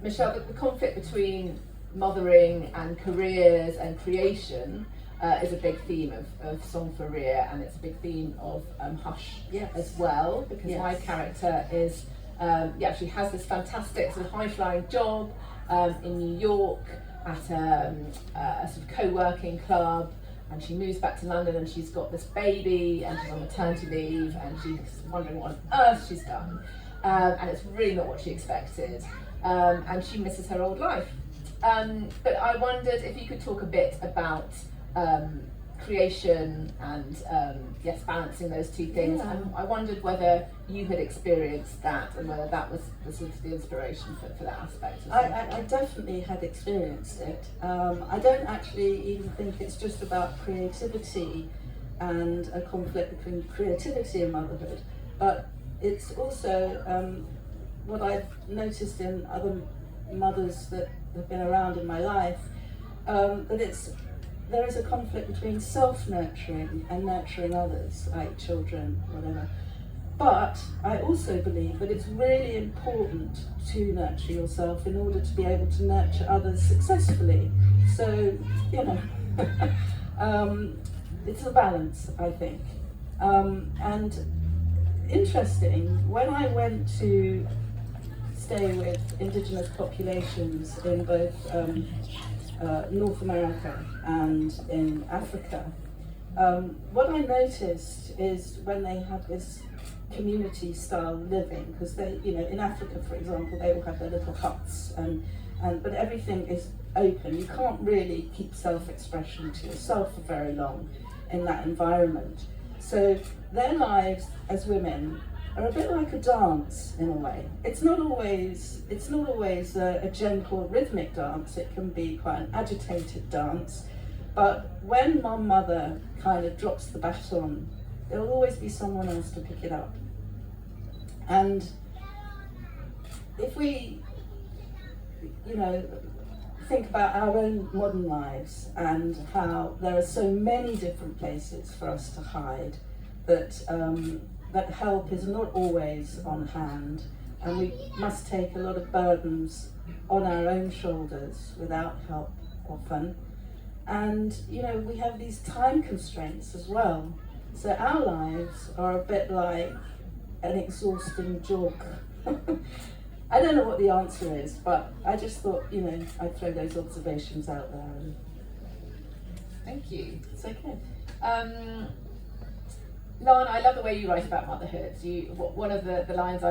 Michelle, the conflict between mothering and careers and creation is a big theme of Song for Rhea, and it's a big theme of Hush as well, because my character is, she has this fantastic sort of high-flying job in New York at a sort of co-working club, and she moves back to London and she's got this baby and she's on maternity leave and she's wondering what on earth she's done, and it's really not what she expected, and she misses her old life. But I wondered if you could talk a bit about creation and balancing those two things. And I wondered whether you had experienced that and whether that was the sort of the inspiration for that aspect. I definitely had experienced it. I don't actually even think it's just about creativity and a conflict between creativity and motherhood, but it's also what I've noticed in other mothers that have been around in my life, that there is a conflict between self-nurturing and nurturing others, like children, whatever. But I also believe that it's really important to nurture yourself in order to be able to nurture others successfully. So, it's a balance, I think. And interesting, when I went to stay with indigenous populations in both North America and in Africa, what I noticed is when they have this community style living, because they, in Africa, for example, they all have their little huts, but everything is open. You can't really keep self-expression to yourself for very long in that environment. So their lives as women are a bit like a dance in a way. It's not always a gentle rhythmic dance. It can be quite an agitated dance. But when mother kind of drops the baton, there will always be someone else to pick it up. And if we, think about our own modern lives and how there are so many different places for us to hide, that help is not always on hand, and we must take a lot of burdens on our own shoulders without help often. And we have these time constraints as well. So our lives are a bit like an exhausting jog. I don't know what the answer is, but I just thought, I'd throw those observations out there. Thank you. It's okay. Lana, I love the way you write about motherhood. One of the lines I